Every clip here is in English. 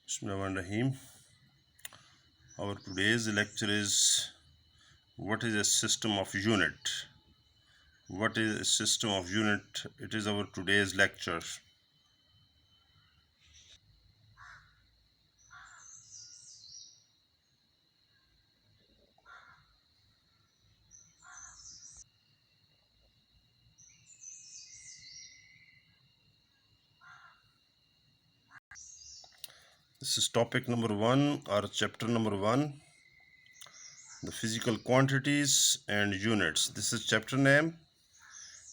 Bismillahirrahmanirrahim. Our today's lecture is what is a system of unit? What is a system of unit? It is our today's lecture. This is topic number 1 or chapter number 1, the physical quantities and units. This is chapter name,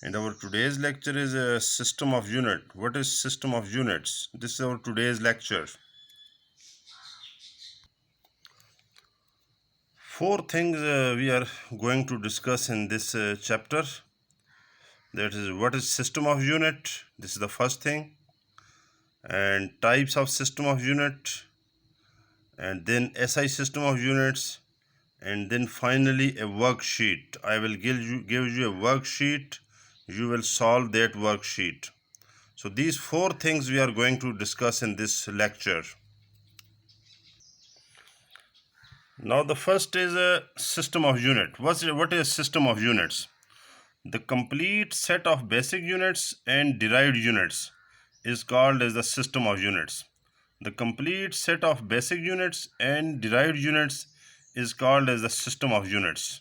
and our today's lecture is a system of unit. What is system of units? This is our today's lecture. Four things we are going to discuss in this chapter. That is, what is system of unit? This is the first thing. And types of system of unit, and then SI system of units, and then finally a worksheet. I will give you a worksheet. You will solve that worksheet. So these four things we are going to discuss in this lecture. Now the first is a system of unit. What is system of units? The complete set of basic units and derived units is called as the system of units. The complete set of basic units and derived units is called as the system of units.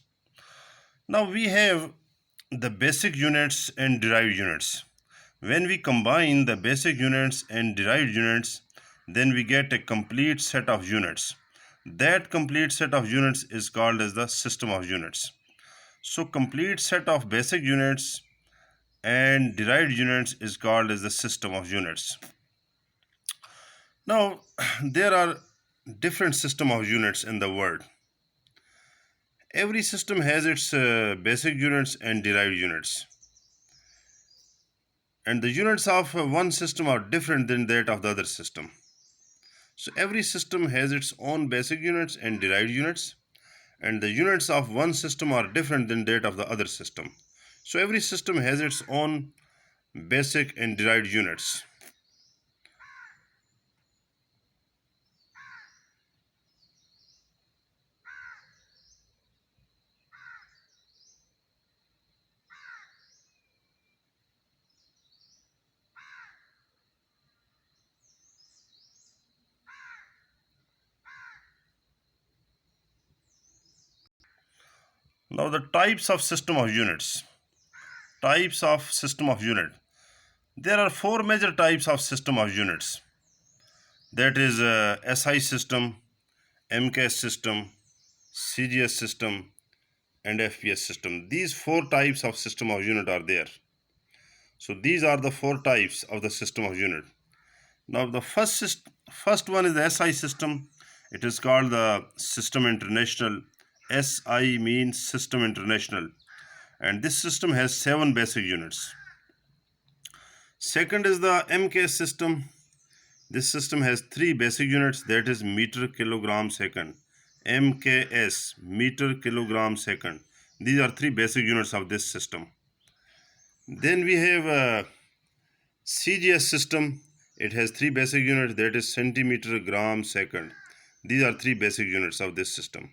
Now we have the basic units and derived units. When we combine the basic units and derived units, then we get a complete set of units. That complete set of units is called as the system of units. So complete set of basic units and derived units is called as the system of units. Now there are different system of units in the world. Every system has its basic units and derived units. And the units of one system are different than that of the other system. So every system has its own basic units and derived units, and the units of one system are different than that of the other system. So every system has its own basic and derived units. Now the types of system of units. Types of system of unit. There are four major types of system of units. That is SI system, MKS system, CGS system, and FPS system. These four types of system of unit are there. So these are the four types of the system of unit. Now the first one is the SI system. It is called the System International. SI means System International, and this system has 7 basic units. Second is the MKS system. This system has 3 basic units, that is meter kilogram second. MKS, meter kilogram second. These are 3 basic units of this system. Then we have a CGS system. It has 3 basic units, that is centimeter gram second. These are 3 basic units of this system.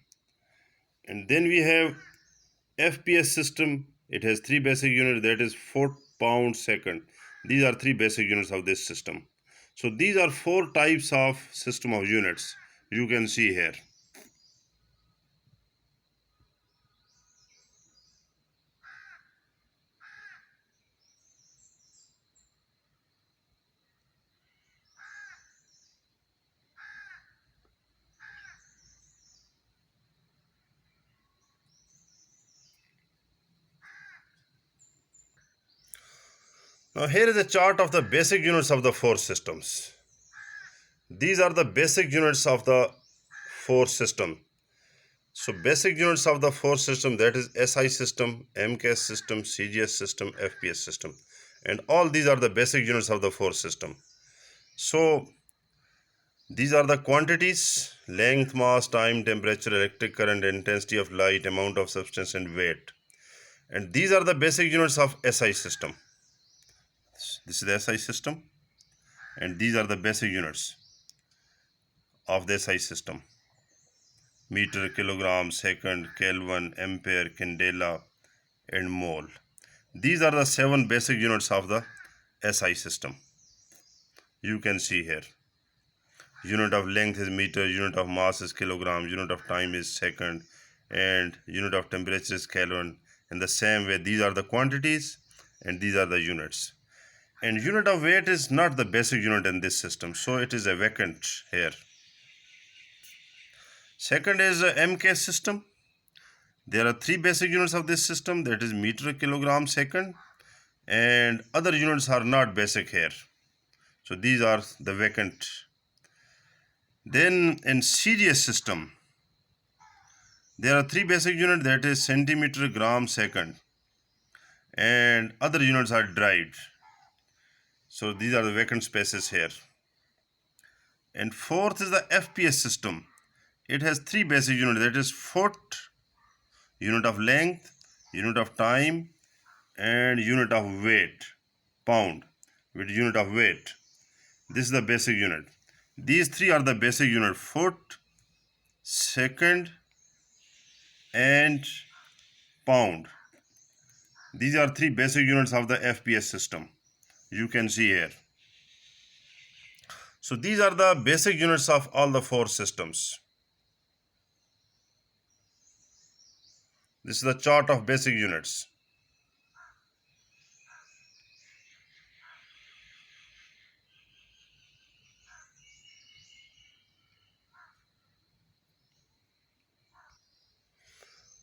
And then we have FPS system. It has 3 basic units, that is foot pound second. These are 3 basic units of this system. So these are 4 types of system of units you can see here. Now here is a chart of the basic units of the 4 systems. These are the basic units of the 4 systems. So basic units of the 4 systems, that is SI system, MKS system, CGS system, FPS system. And all these are the basic units of the 4 systems. So these are the quantities: length, mass, time, temperature, electric current, intensity of light, amount of substance, and weight. And these are the basic units of SI system. This is the SI system, and these are the basic units. of the SI system: meter, kilogram, second, Kelvin, ampere, candela, and mole. These are the 7 basic units of the SI system. You can see here. Unit of length is meter, unit of mass is kilogram, unit of time is second, and unit of temperature is Kelvin. In the same way, these are the quantities and these are the units. And unit of weight is not the basic unit in this system, so it is a vacant here. Second is the MK system. There are 3 basic units of this system, that is meter, kilogram, second, and other units are not basic here. So these are the vacant. Then in series system, there are 3 basic units, that is centimeter, gram, second, and other units are derived. So these are the vacant spaces here. And fourth is the FPS system. It has 3 basic units, that is foot, unit of length, unit of time, and unit of weight, pound, with unit of weight. This is the basic unit. These 3 are the basic unit: foot, second, and pound. These are 3 basic units of the FPS system. You can see here. So these are the basic units of all the 4 systems. This is the chart of basic units.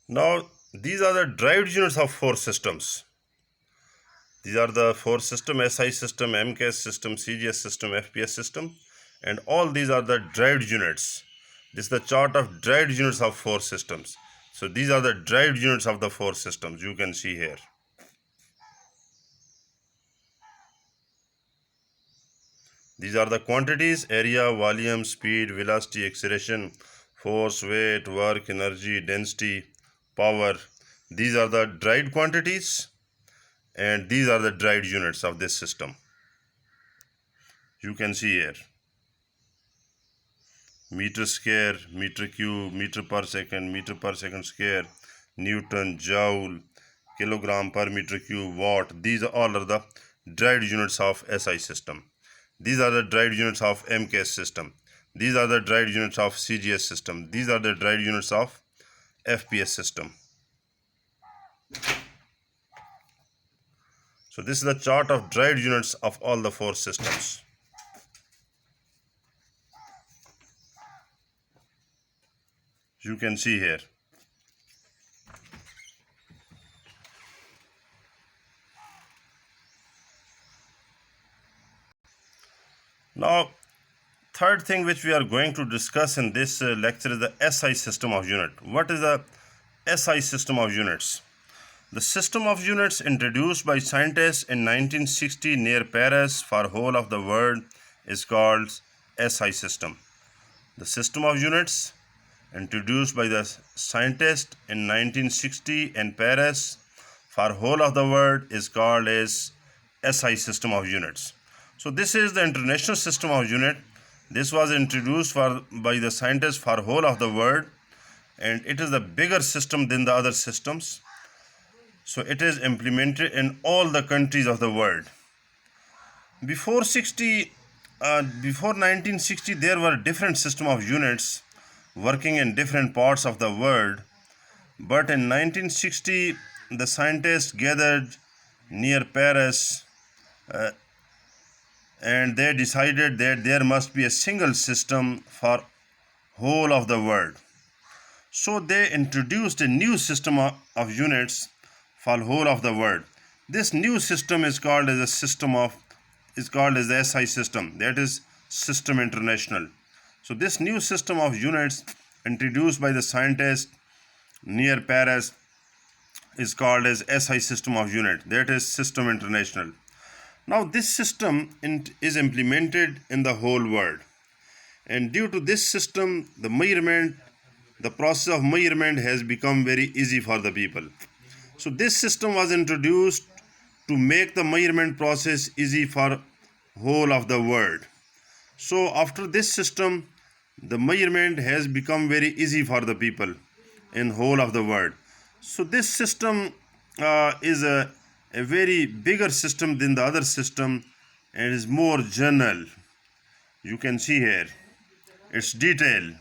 Now these are the derived units of 4 systems. These are the 4 systems: SI system, MK system, CGS system, FPS system, and all these are the derived units. This is the chart of derived units of 4 systems. So these are the derived units of the 4 systems. You can see here. These are the quantities: area, volume, speed, velocity, acceleration, force, weight, work, energy, density, power. These are the derived quantities, and these are the derived units of this system. You can see here: meter square, meter cube, meter per second square, Newton, joule, kilogram per meter cube, watt. These all are the derived units of SI system. These are the derived units of MK system. These are the derived units of CGS system. These are the derived units of FPS system. So this is the chart of derived units of all the 4 systems. You can see here. Now, third thing which we are going to discuss in this lecture is the SI system of unit. What is the SI system of units? The system of units introduced by scientists in 1960 near Paris for whole of the world is called SI system. The system of units introduced by the scientist in 1960 in Paris for whole of the world is called as SI system of units. So this is the international system of unit. This was introduced by the scientists for whole of the world, and it is the bigger system than the other systems. So it is implemented in all the countries of the world. Before 1960, there were different system of units working in different parts of the world. But in 1960, the scientists gathered near Paris and they decided that there must be a single system for whole of the world. So they introduced a new system of units for whole of the world. This new system is called as the SI system, that is System International. So this new system of units introduced by the scientists near Paris is called as SI system of unit, that is System International. Now this system is implemented in the whole world, and due to this system, the process of measurement has become very easy for the people. So this system was introduced to make the measurement process easy for whole of the world. So after this system, The measurement has become very easy for the people in whole of the world. So this system is a very bigger system than the other system and is more general. You can see here its detail.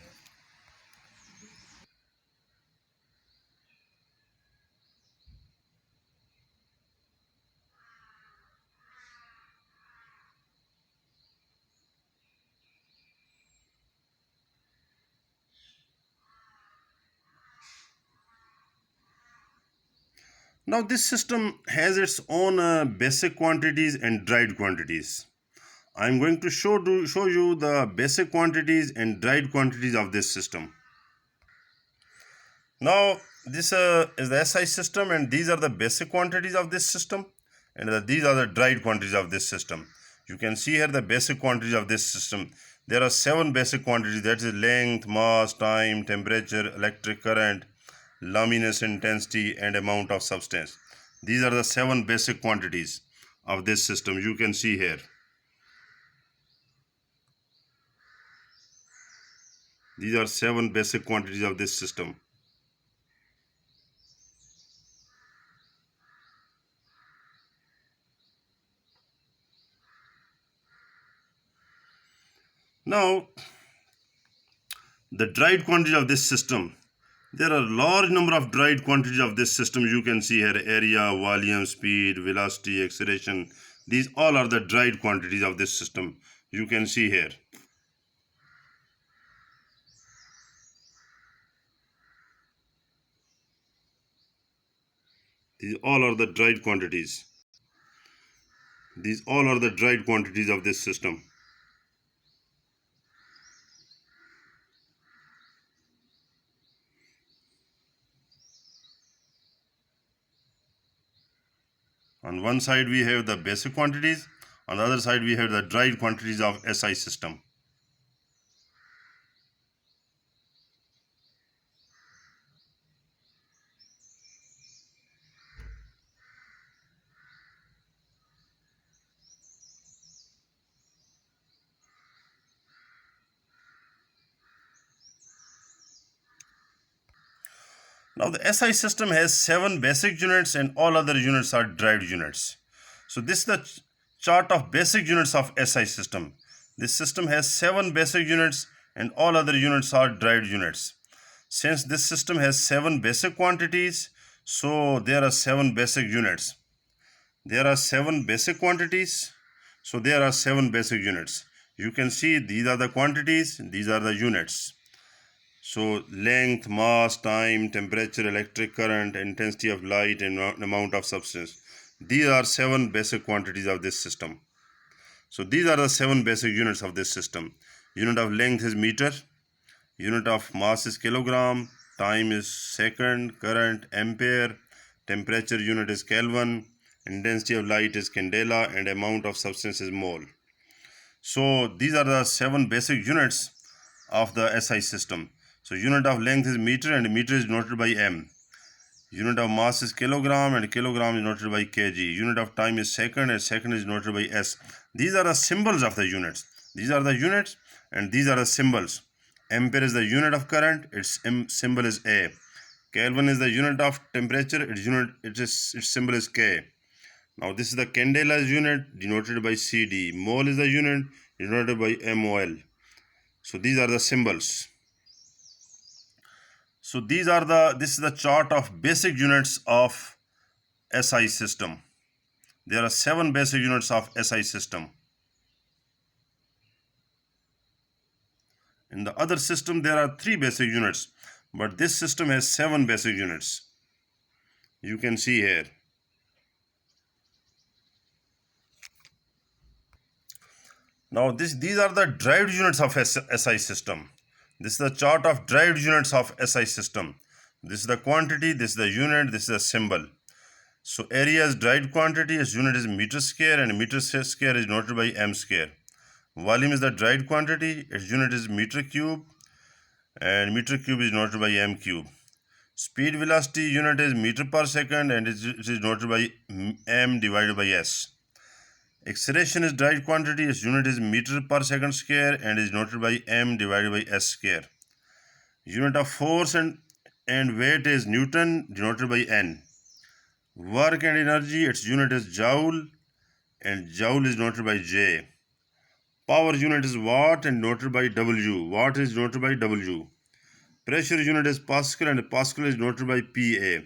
Now this system has its own basic quantities and dried quantities. I'm going to show you the basic quantities and dried quantities of this system. Now this is the SI system, and these are the basic quantities of this system, and these are the dried quantities of this system. You can see here the basic quantities of this system. There are 7 basic quantities, that is length, mass, time, temperature, electric current, luminous intensity, and amount of substance. These are the 7 basic quantities of this system. You can see here. These are 7 basic quantities of this system. Now, the dried quantities of this system. There are large number of dried quantities of this system. You can see here area, volume, speed, velocity, acceleration. These all are the dried quantities of this system. You can see here. These all are the dried quantities. These all are the dried quantities of this system. On one side we have the basic quantities. On the other side we have the dried quantities of SI system. Now the SI system has 7 basic units and all other units are derived units. So this is the chart of basic units of SI system. This system has 7 basic units and all other units are derived units. Since this system has 7 basic quantities, so there are 7 basic units. There are 7 basic quantities, so there are 7 basic units. You can see these are the quantities, these are the units. So length, mass, time, temperature, electric current, intensity of light, and amount of substance. These are 7 basic quantities of this system. So these are the 7 basic units of this system. Unit of length is meter, unit of mass is kilogram, time is second, current ampere, temperature unit is Kelvin, intensity of light is candela, and amount of substance is mole. So these are the 7 basic units of the SI system. So unit of length is meter and meter is denoted by m. Unit of mass is kilogram and kilogram is denoted by kg. Unit of time is second and second is denoted by s. These are the symbols of the units. These are the units and these are the symbols. Ampere is the unit of current, its symbol is A. Kelvin is the unit of temperature, its symbol is K. Now this is the candela's unit denoted by CD. Mole is the unit denoted by MOL. So these are the symbols. So this is the chart of basic units of SI system. There are 7 basic units of SI system. In the other system there are 3 basic units, but this system has 7 basic units. You can see here. Now these are the derived units of SI system. This is the chart of derived units of SI system. This is the quantity, this is the unit, this is the symbol. So area is derived quantity, its unit is meter square and meter square is denoted by m square. Volume is the derived quantity, its unit is meter cube and meter cube is denoted by m cube. Speed velocity unit is meter per second and it is denoted by m divided by s. Acceleration is derived quantity. Its unit is meter per second square and is noted by m divided by s square. Unit of force and weight is Newton, denoted by N. Work and energy, its unit is joule and joule is noted by J. Power unit is watt and noted by W. Watt is noted by W. Pressure unit is Pascal and Pascal is noted by PA.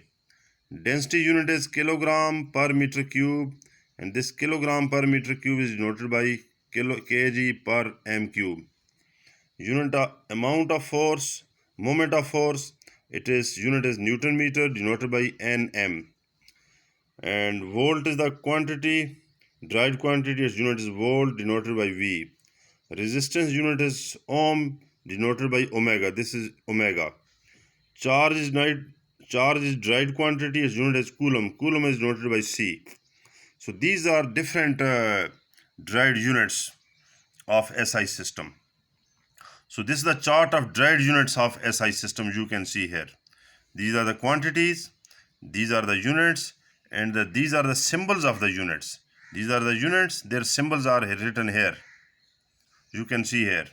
Density unit is kilogram per meter cube and this kilogram per meter cube is noted by kg per m cube. Unit of amount of force, moment of force, unit is Newton meter denoted by Nm. And volt is the quantity, derived quantity, its unit is volt denoted by V. Resistance unit is ohm denoted by omega. This is omega. Charge is derived quantity, its unit is coulomb. Coulomb is denoted by C. So these are different derived units of SI system. So this is the chart of derived units of SI system you can see here. These are the quantities, these are the units, and these are the symbols of the units. These are the units, their symbols are written here. You can see here.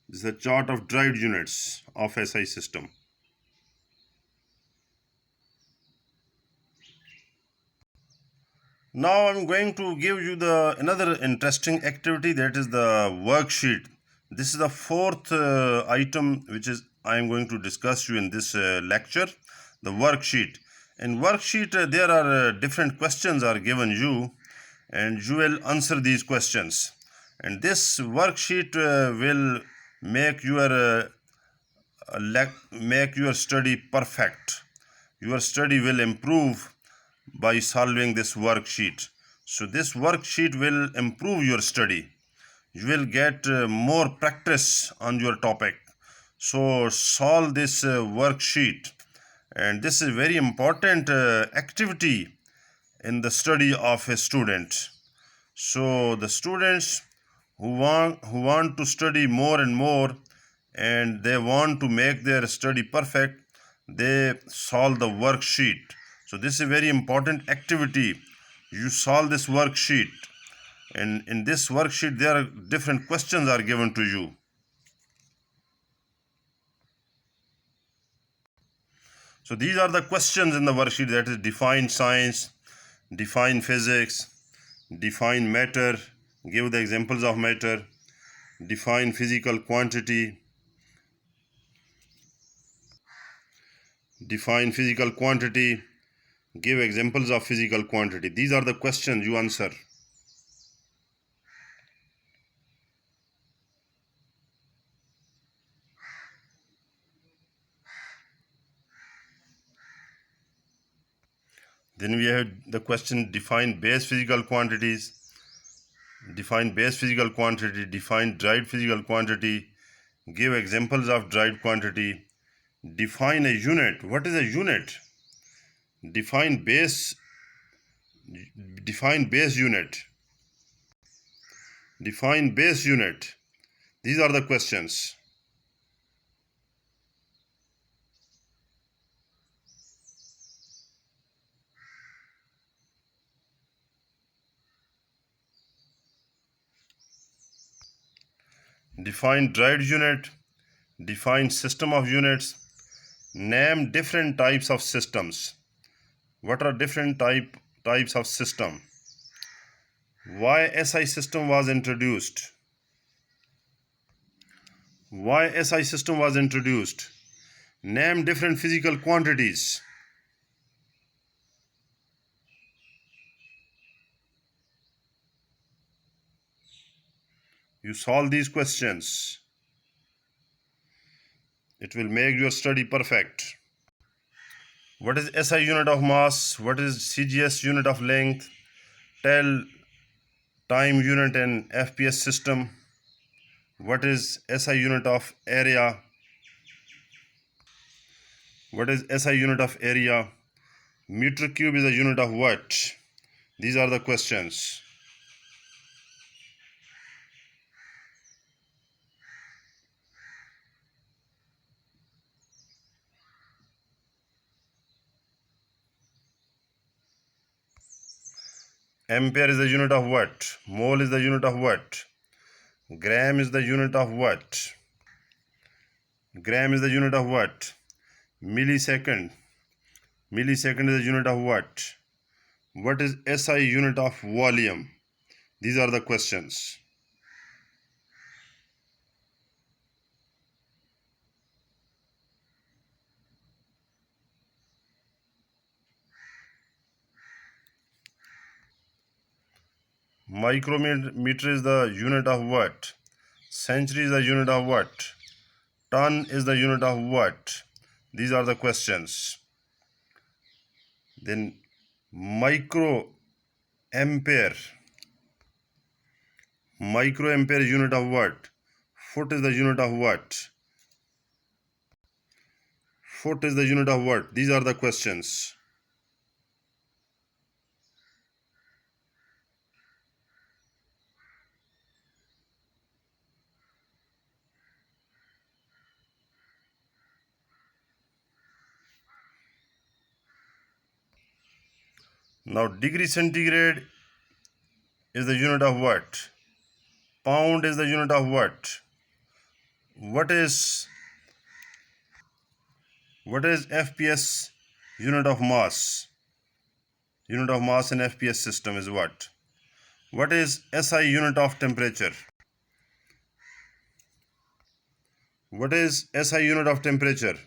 This is a chart of derived units of SI system. Now I'm going to give you another interesting activity, that is the worksheet. This is the fourth item which is I am going to discuss you in this lecture, the worksheet. In worksheet there are different questions are given you and you will answer these questions. And this worksheet will make your study perfect. Your study will improve by solving this worksheet. So this worksheet will improve your study. You will get more practice on your topic. So solve this worksheet, and this is very important activity in the study of a student. So the students who want to study more and more and they want to make their study perfect, they solve the worksheet. So this is a very important activity. You solve this worksheet, and in this worksheet there are different questions are given to you. So these are the questions in the worksheet, that is define science, define physics, define matter, give the examples of matter, define physical quantity, define physical quantity, give examples of physical quantity. These are the questions you answer. Then we have the question define base physical quantities, define base physical quantity, define derived physical quantity, give examples of derived quantity, define a unit. What is a unit? Define base unit. Define base unit. These are the questions. Define derived unit, define system of units, name different types of systems. What are different types of system? Why SI system was introduced? Why SI system was introduced? Name different physical quantities. You solve these questions. It will make your study perfect. What is SI unit of mass? What is CGS unit of length? Tell time unit in FPS system. What is SI unit of area? What is SI unit of area? Meter cube is a unit of what? These are the questions. Ampere is the unit of what? Mole is the unit of what? Gram is the unit of what? Gram is the unit of what? Millisecond. Millisecond is the unit of what? What is SI unit of volume? These are the questions. Micrometer is the unit of what? Century is the unit of what? Ton is the unit of what? These are the questions. Then microampere. Microampere is unit of what? Foot is the unit of what? Foot is the unit of what? These are the questions. Now degree centigrade is the unit of what? Pound is the unit of what? What is FPS unit of mass? Unit of mass in FPS system is what? What is SI unit of temperature? What is SI unit of temperature?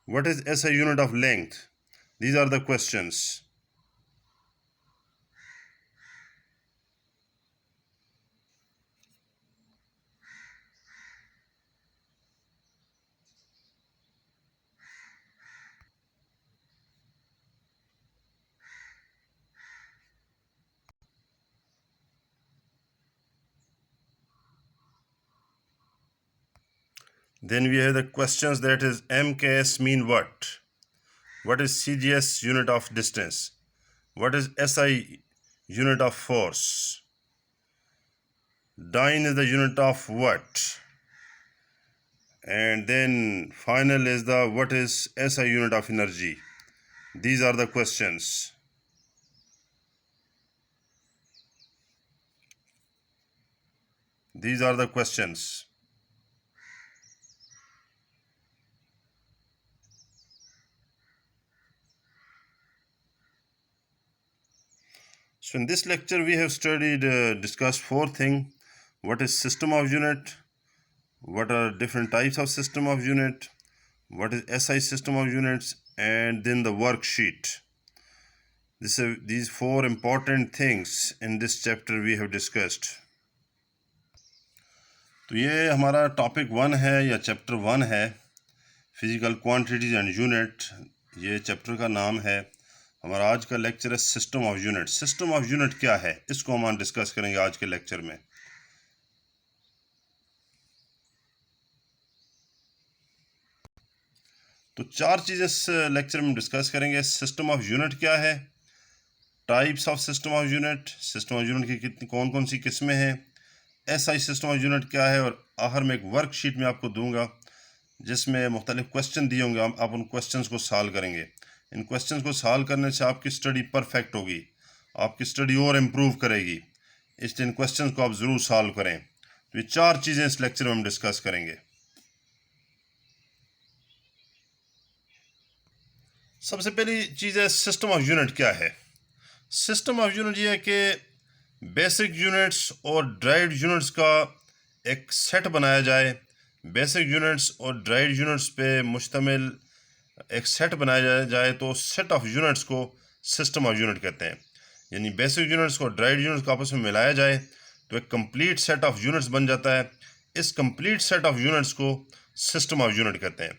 What is SI unit of length? These are the questions. Then we have the questions that is MKS mean what? What is CGS unit of distance? What is SI unit of force? Dyne is the unit of what? And then final is the what is SI unit of energy? These are the questions. These are the questions. So in this lecture we have discussed four things. What is system of unit? What are different types of system of unit? What is SI system of units? And then the worksheet. These four important things in this chapter we have discussed. तो ये हमारा topic 1 है या chapter 1 है, physical quantities and unit, ये chapter का नाम है। हमारा आज का लेक्चर है system of unit. System of unit क्या है, इसको हम डिस्कस करेंगे आज के लेक्चर में। तो चार चीज़ें इस लेक्चर में डिस्कस करेंगे। सिस्टम ऑफ यूनिट क्या है, types of system of unit, system of unit की कितनी कौन कौन सी किस्में हैं, एसआई सिस्टम ऑफ यूनिट क्या है, और आखिर में एक वर्कशीट में आपको दूंगा जिसमें मुख्तलिफ क्वेश्चन दिए होंगे। आप उन क्वेश्चंस को सॉल्व करेंगे। इन क्वेश्चंस को सॉल्व करने से आपकी स्टडी परफेक्ट होगी, आपकी स्टडी और इम्प्रूव करेगी, इसलिए इन क्वेश्चंस को आप ज़रूर सॉल्व करें। तो ये चार चीज़ें इस लेक्चर में हम डिस्कस करेंगे। सबसे पहली चीज़ है सिस्टम ऑफ यूनिट क्या है। सिस्टम ऑफ यूनिट ये है कि बेसिक यूनिट्स और ड्राइव्ड यूनिट्स का एक सेट बनाया जाए। बेसिक यूनिट्स और ड्राइव्ड यूनिट्स पे मुश्तमिल एक सेट बनाया जाए तो सेट ऑफ यूनिट्स को सिस्टम ऑफ यूनिट कहते हैं। यानी बेसिक यूनिट्स को ड्राइव्ड यूनिट्स को आपस में मिलाया जाए तो एक कंप्लीट सेट ऑफ यूनिट्स बन जाता है। इस कंप्लीट सेट ऑफ यूनिट्स को सिस्टम ऑफ यूनिट कहते हैं।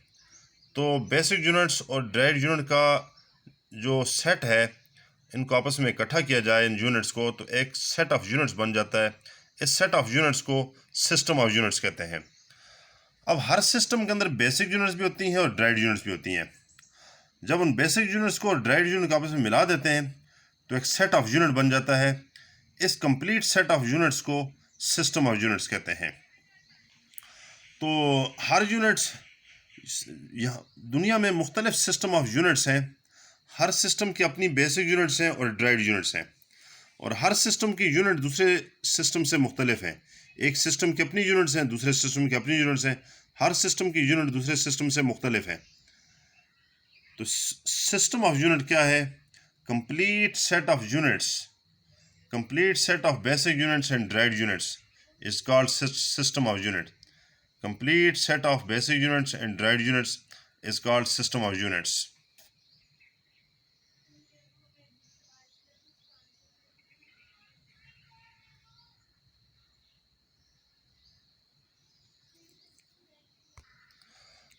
तो बेसिक यूनिट्स और ड्राइव्ड यूनिट का जो सेट है, इनको आपस में इकट्ठा किया जाए इन यूनिट्स को, तो एक सेट ऑफ यूनिट्स बन जाता है। इस सेट ऑफ यूनिट्स को सिस्टम ऑफ यूनिट्स कहते हैं। अब हर सिस्टम के अंदर बेसिक यूनिट्स भी होती हैं और ड्राइव्ड यूनिट्स भी होती हैं। जब उन बेसिक यूनिट्स को और ड्राइव्ड यूनिट आपस में मिला देते हैं तो एक सेट ऑफ यूनिट बन जाता है। इस कंप्लीट सेट ऑफ यूनिट्स को सिस्टम ऑफ यूनिट्स कहते हैं। तो हर यूनिट्स, यहाँ दुनिया में मुख्तलिफ सिस्टम ऑफ यूनिट्स हैं। हर सिस्टम की अपनी बेसिक यूनिट्स हैं और ड्राइव्ड यूनिट्स हैं। और हर सिस्टम की यूनिट दूसरे सिस्टम से मुख्तलिफ हैं। एक सिस्टम की अपनी यूनिट्स हैं, दूसरे सिस्टम की अपनी यूनिट्स हैं, हर सिस्टम की यूनिट दूसरे सिस्टम से मुख्तलिफ है। तो सिस्टम ऑफ यूनिट क्या है? Complete set of units, complete set of basic units and derived units is called system of unit. Complete set of basic units and derived units is called system of units.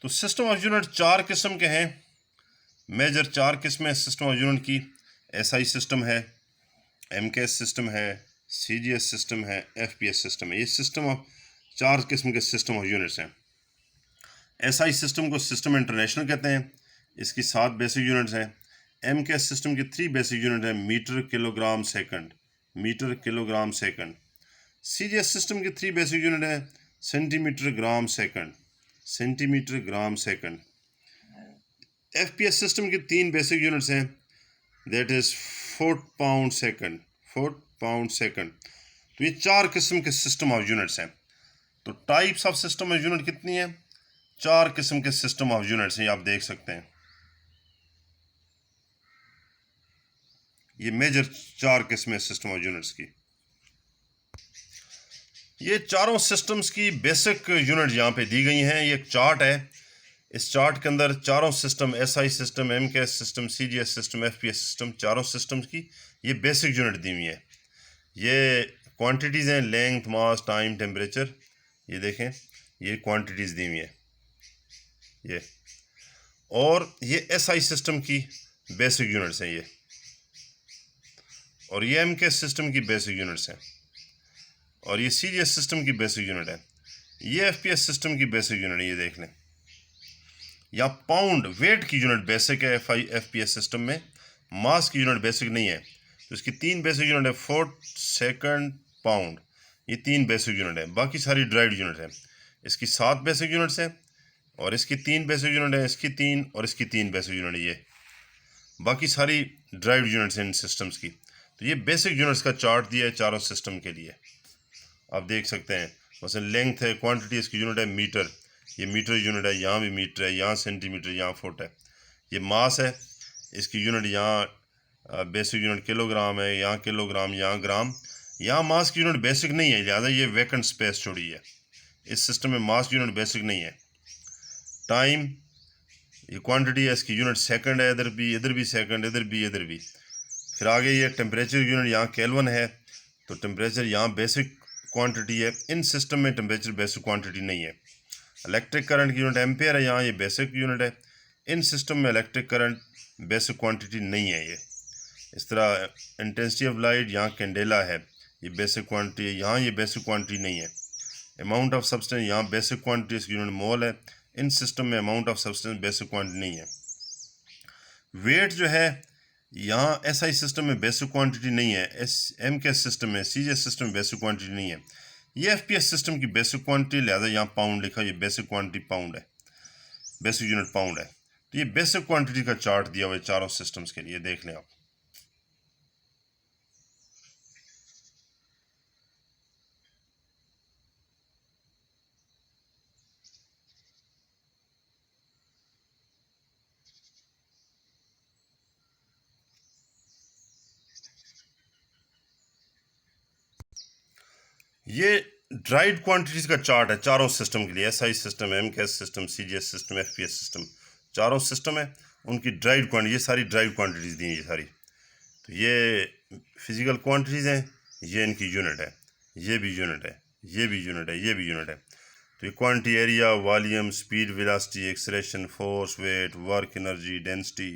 तो system of unit चार किस्म के हैं, major चार किस्में system of unit की। SI system है, MKS system है, सीजीएस सिस्टम है, एफपीएस सिस्टम है। ये सिस्टम ऑफ चार किस्म के सिस्टम ऑफ यूनिट्स हैं। एसआई सिस्टम को सिस्टम इंटरनेशनल कहते हैं, इसकी 7 बेसिक यूनिट्स हैं। एमकेएस सिस्टम की 3 बेसिक यूनिट हैं, metre, kilogram, second. Metre, kilogram, second. CGS system की 3 बेसिक यूनिट हैं, सेंटीमीटर, ग्राम, सेकंड। सेंटीमीटर, ग्राम, सेकंड। एफपीएस सिस्टम की 3 बेसिक यूनिट्स हैं, that is foot, pound, second. Foot, pound, second. तो ये 4 किस्म के सिस्टम ऑफ यूनिट्स हैं। तो types of system of unit कितनी है? 4 किस्म के सिस्टम ऑफ यूनिट्स हैं, आप देख सकते हैं। ये मेजर 4 किस्में सिस्टम ऑफ यूनिट्स की। ये चारों सिस्टम्स की बेसिक यूनिट यहाँ पे दी गई हैं। ये एक चार्ट है, इस चार्ट के अंदर चारों system, SI system, MKS system, CGS system, FPS system, चारों सिस्टम्स की ये बेसिक यूनिट दी हुई है। ये क्वांटिटीज़ हैं, लेंथ, मास, टाइम, टेम्परेचर। ये देखें, ये क्वांटिटीज़ दी हुई है ये। और ये एसआई सिस्टम की बेसिक यूनिट्स हैं ये, और ये एमकेएस सिस्टम की बेसिक यूनिट्स हैं, और ये सीजीएस सिस्टम की बेसिक यूनिट है। ये एफपीएस सिस्टम की बेसिक यूनिट है, ये देख लें। या पाउंड, वेट की यूनिट बेसिक है एफपीएस सिस्टम में, मास की यूनिट बेसिक नहीं है। तो इसकी 3 बेसिक यूनिट है, फुट, सेकंड, पाउंड। ये 3 बेसिक यूनिट है, बाकी सारी ड्राइव्ड यूनिट है। इसकी 7 बेसिक यूनिट्स हैं, और इसकी 3 बेसिक यूनिट है, इसकी 3 और इसकी 3 बेसिक यूनिट है। ये बाकी सारी ड्राइव्ड यूनिट्स हैं इन सिस्टम्स की। तो ये बेसिक यूनिट्स का चार्ट दिया है चारों सिस्टम के लिए, आप देख सकते हैं। मसलन लेंथ है, क्वांटिटी इसकी यूनिट है मीटर, ये मीटर यूनिट है, यहाँ भी मीटर है, यहाँ सेंटीमीटर, यहाँ फुट है। ये मास है, इसकी यूनिट यहाँ बेसिक यूनिट किलोग्राम है, यहाँ किलोग्राम, यहाँ ग्राम। यहाँ मास की यूनिट बेसिक नहीं है, लिहाजा ये वैकेंट स्पेस छोड़ी है। इस सिस्टम में मास की यूनिट बेसिक नहीं है। टाइम, ये क्वांटिटी है, इसकी यूनिट सेकंड है, इधर भी सेकंड, इधर भी। फिर आगे ये टेम्परेचर यूनिट, यहाँ केल्विन है, तो टेम्परेचर यहाँ बेसिक क्वांटिटी है। इन सिस्टम में टेम्परेचर बेसिक क्वांटिटी नहीं है। इलेक्ट्रिक करंट की यूनिट एम्पेयर है, यहाँ ये बेसिक यूनिट है। इन सिस्टम में इलेक्ट्रिक करंट बेसिक क्वांटिटी नहीं है ये। इस तरह इंटेंसिटी ऑफ लाइट, यहाँ कैंडेला है, ये बेसिक क्वांटिटी है, यहाँ ये बेसिक क्वांटिटी नहीं है। अमाउंट ऑफ सब्सटेंस, यहाँ बेसिक क्वांटिटी, इसकी यूनिट मोल है। इन सिस्टम में amount of substance basic quantity नहीं है। वेट जो है, यहाँ एसआई सिस्टम में बेसिक क्वांटिटी नहीं है, एमकेएस सिस्टम में, सीजीएस सिस्टम में बेसिक क्वांटिटी नहीं है। ये एफपीएस सिस्टम की बेसिक क्वांटिटी, लिहाजा यहाँ पाउंड लिखा, ये बेसिक क्वांटिटी पाउंड है, बेसिक यूनिट पाउंड है। तो ये बेसिक क्वांटिटी का चार्ट दिया हुआ है चारों सिस्टम्स के लिए, देख लें आप। ये ड्राइड क्वांटिटीज़ का चार्ट है चारों सिस्टम के लिए, SI system, MKS system, CGS system, FPS system, चारों सिस्टम है, उनकी ड्राइड क्वांटिटी, ये सारी ड्राइड क्वांटिटीज़ दी हैं ये सारी। तो ये फिजिकल क्वांटिटीज़ हैं, ये इनकी यूनिट है, ये भी यूनिट है, ये भी यूनिट है, ये भी यूनिट है। तो ये quantity, area, volume, speed, velocity, acceleration, force, weight, work, energy, density,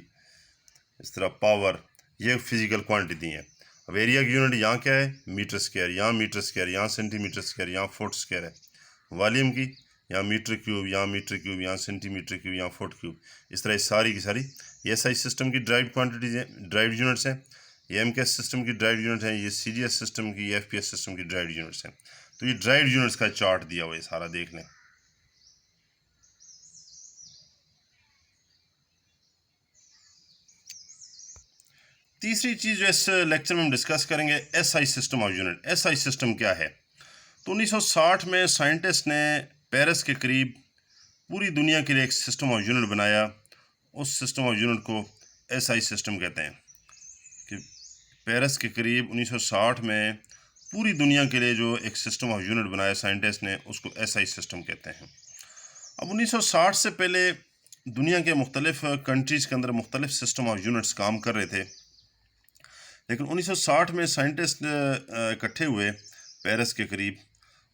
इस तरह पावर, ये फिजिकल क्वांटिटी हैं। अब एरिया की यूनिट यहाँ क्या है, मीटर स्क्वायर, यहाँ मीटर स्क्वायर, यहाँ सेंटीमीटर स्क्वायर, यहाँ फुट स्क्वायर है। वॉल्यूम की, यहाँ मीटर क्यूब, यहाँ मीटर क्यूब, यहाँ सेंटीमीटर क्यूब, यहाँ फुट क्यूब। इस तरह सारी की सारी ये एसआई सिस्टम की ड्राइव क्वांटिटीज हैं, ड्राइव यूनिट्स हैं। ये एमकेएस सिस्टम की ड्राइव यूनिट हैं, ये सीजीएस सिस्टम की, एफपीएस सिस्टम की ड्राइव यूनिट्स हैं। तो ये ड्राइव यूनिट्स का चार्ट दिया हुआ है, सारा देख लें। तीसरी चीज़ जो इस लेक्चर में हम डिस्कस करेंगे, SI system of unit. SI system क्या है? तो 1960 में साइंटिस्ट ने पेरिस के करीब पूरी दुनिया के लिए एक सिस्टम ऑफ यूनिट बनाया। उस सिस्टम ऑफ यूनिट को SI सिस्टम कहते हैं। कि पेरिस के करीब 1960 में पूरी दुनिया के लिए जो एक सिस्टम ऑफ यूनिट बनाया साइंटिस्ट ने, उसको SI सिस्टम कहते हैं। अब 1960 से पहले दुनिया के मुख्तलिफ कंट्रीज़ के अंदर मुख्तलिफ सिस्टम ऑफ यूनिट्स काम कर रहे थे, लेकिन 1960 में साइंटिस्ट इकट्ठे हुए पेरिस के करीब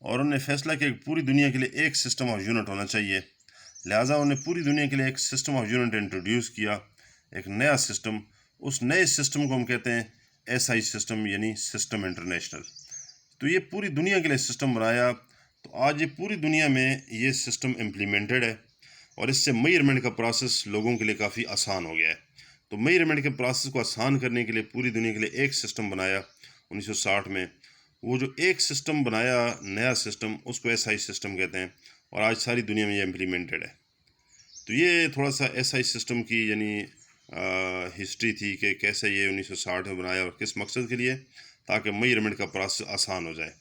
और उन्होंने फैसला किया कि पूरी दुनिया के लिए एक सिस्टम ऑफ यूनिट होना चाहिए। लिहाजा उन्होंने पूरी दुनिया के लिए एक सिस्टम ऑफ यूनिट इंट्रोड्यूस किया, एक नया सिस्टम। उस नए सिस्टम को हम कहते हैं SI सिस्टम, यानी सिस्टम इंटरनेशनल। तो ये पूरी दुनिया के लिए सिस्टम बनाया। तो आज ये पूरी दुनिया में ये सिस्टम इम्प्लीमेंटेड है और इससे मेजरमेंट का प्रोसेस लोगों के लिए काफ़ी आसान हो गया है। तो मेजरमेंट के प्रोसेस को आसान करने के लिए पूरी दुनिया के लिए एक सिस्टम बनाया 1960 में। वो जो एक सिस्टम बनाया, नया सिस्टम, उसको SI सिस्टम कहते हैं और आज सारी दुनिया में ये इम्प्लीमेंटेड है। तो ये थोड़ा सा SI सिस्टम की यानी हिस्ट्री थी कि कैसे ये 1960 में बनाया और किस मकसद के लिए, ताकि मेजरमेंट का प्रोसेस आसान हो जाए।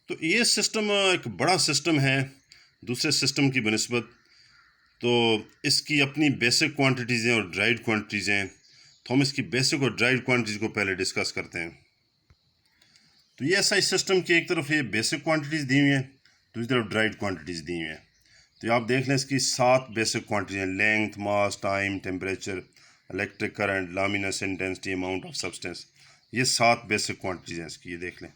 तो ये सिस्टम एक बड़ा सिस्टम है दूसरे सिस्टम की बनिस्बत। तो इसकी अपनी बेसिक क्वांटिटीज़ हैं और ड्राइड क्वांटिटीज़ हैं। तो हम इसकी बेसिक और ड्राइड क्वांटिटीज़ को पहले डिस्कस करते हैं। तो ये SI सिस्टम की एक तरफ ये बेसिक क्वांटिटीज़ दी हुई हैं, दूसरी तरफ ड्राइड क्वांटिटीज़ दी हुई हैं। तो आप देख लें, इसकी 7 बेसिक क्वांटिटीज़ हैं: length, mass, time, temperature, electric current, luminous intensity, amount of substance. ये 7 बेसिक क्वांटिटीज़ हैं इसकी, ये देख लें।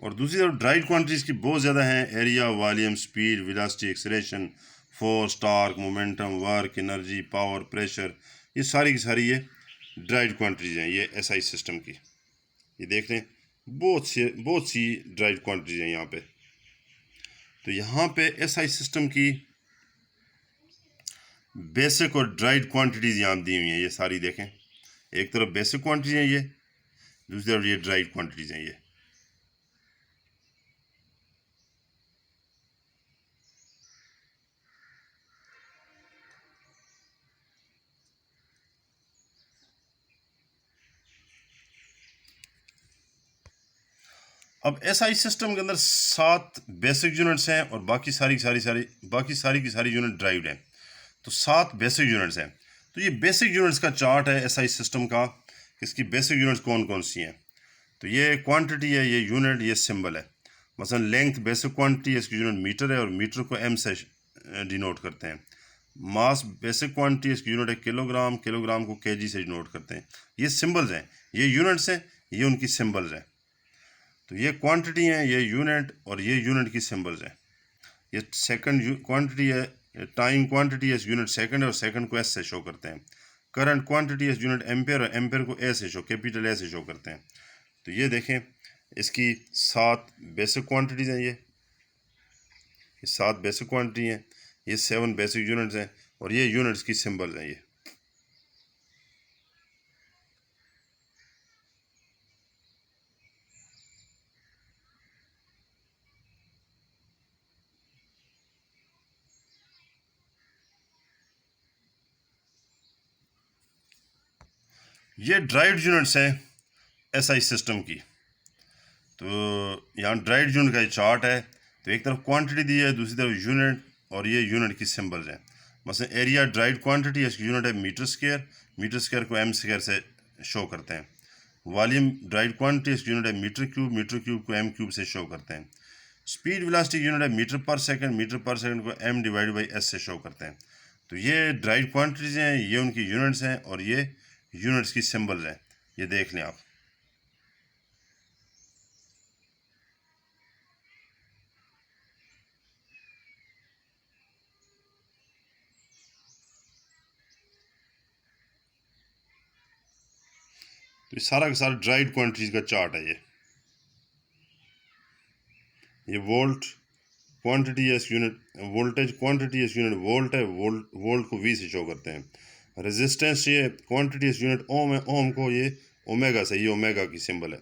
और दूसरी तरफ ड्राइड क्वांटिटीज़ की बहुत ज़्यादा हैं: area, volume, speed, velocity, acceleration, force, torque, momentum, work, energy, power, pressure. ये सारी की सारी ये ड्राइड क्वांटिटीज़ हैं ये SI सिस्टम की। ये देख लें, बहुत सी ड्राइड क्वांटिटीज़ हैं यहाँ पे। तो यहाँ पे SI सिस्टम की बेसिक और ड्राइड क्वांटिटीज़ यहाँ दी हुई हैं, ये सारी देखें। एक तरफ बेसिक क्वांटिटीज़ हैं ये, दूसरी तरफ ये ड्राइड क्वांटिटीज़ हैं ये। अब SI सिस्टम के अंदर 7 बेसिक यूनिट्स हैं और बाकी सारी की सारी यूनिट ड्राइव्ड हैं। तो 7 बेसिक यूनिट्स हैं। तो ये बेसिक यूनिट्स का चार्ट है SI सिस्टम का, इसकी बेसिक यूनिट्स कौन कौन सी हैं। तो ये क्वांटिटी है, ये यूनिट, ये सिंबल है। मसलन लेंथ बेसिक क्वांटिटी है, इसकी यूनिट मीटर है और मीटर को M से डिनोट करते हैं। मास बेसिक क्वांटिटी, इसकी यूनिट है किलोग्राम, किलोग्राम को kg से डिनोट करते हैं। ये सिंबल्स हैं, ये यूनिट्स हैं, ये उनकी सिंबल्स हैं। तो ये क्वांटिटी हैं, ये यूनिट, और ये यूनिट की सिंबल्स हैं। ये सेकंड क्वांटिटी है, टाइम क्वांटिटी है, इस यूनिट सेकंड है और सेकंड को S से शो करते हैं। करंट क्वांटिटी है, इस यूनिट एम्पेयर, और एम्पेयर को A से शो, कैपिटल A से शो करते हैं। तो ये देखें, इसकी 7 बेसिक क्वांटिटीज़ हैं, ये 7 बेसिक क्वांटिटी हैं, ये 7 बेसिक यूनिट्स हैं और ये यूनिट्स की सिंबल्स हैं। ये ड्राइड यूनिट्स हैं SI सिस्टम की। तो यहाँ ड्राइड यूनिट का चार्ट है। तो एक तरफ क्वांटिटी दी है, दूसरी तरफ यूनिट, और ये यूनिट की सिंबल्स हैं। मसलन एरिया ड्राइड क्वांटिटी है, इसकी यूनिट है मीटर स्क्वायर, मीटर स्क्वायर को M स्क्वायर से शो करते हैं। वॉल्यूम ड्राइड क्वांटिटी, इसकी यूनिट है मीटर क्यूब, मीटर क्यूब को M क्यूब से शो करते हैं। स्पीड वेलोसिटी यूनिट है मीटर पर सेकंड, मीटर पर सेकंड को M डिवाइड बाई S से शो करते हैं। तो ये ड्राइड क्वांटिटीज़ हैं, ये उनकी यूनिट्स हैं और ये यूनिट्स की सिंबल्स हैं। ये देख लें आप। तो ये सारा का सारा ड्राइड क्वांटिटीज़ का चार्ट है ये। ये volt, quantity S unit, voltage quantity S unit volt है, वोल्ट को वी से शो करते हैं। रेजिस्टेंस ये क्वांटिटी एस यूनिट ओम है, ओम को ये ओमेगा से, ये ओमेगा की सिंबल है।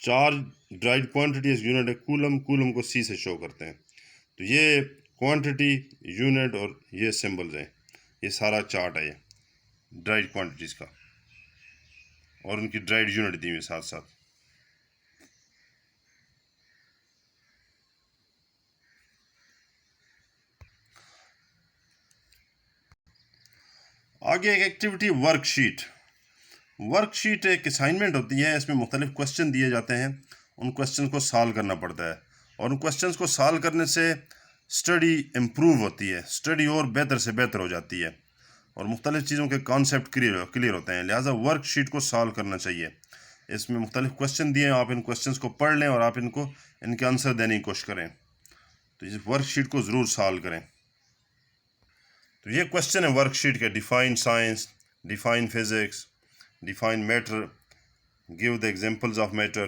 Charge dried quantity S unit है, कूलम, कूलम को सी से शो करते हैं। तो ये क्वांटिटी, यूनिट और ये सिंबल्स हैं, ये सारा चार्ट है ये ड्राइड क्वांटिटीज़ का, और उनकी ड्राइड यूनिट दी हुई साथ साथ। आगे एक एक्टिविटी वर्कशीट। वर्कशीट एक असाइनमेंट होती है, इसमें मुख्तलिफ क्वेश्चन दिए जाते हैं, उन क्वेश्चन को सॉल्व करना पड़ता है, और उन क्वेश्चन को सॉल्व करने से स्टडी इम्प्रूव होती है, स्टडी और बेहतर से बेहतर हो जाती है, और मुख्तलिफ चीज़ों के कॉन्सेप्ट क्लियर होते हैं। लिहाजा वर्कशीट को सॉल्व करना चाहिए। इसमें मुख्तलिफ क्वेश्चन दिए हैं, आप इन क्वेश्चन को पढ़ लें और आप इनके आंसर देने की कोशिश करें। तो इस वर्कशीट को ज़रूर सॉल्व करें। तो ये क्वेश्चन है वर्कशीट के, define science, define physics, define matter, give the examples of matter,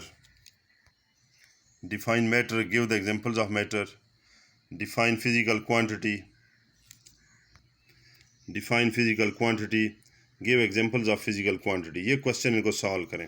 define matter, give the examples of matter, define physical quantity, define physical quantity, give examples of physical quantity। ये question इनको solve करें।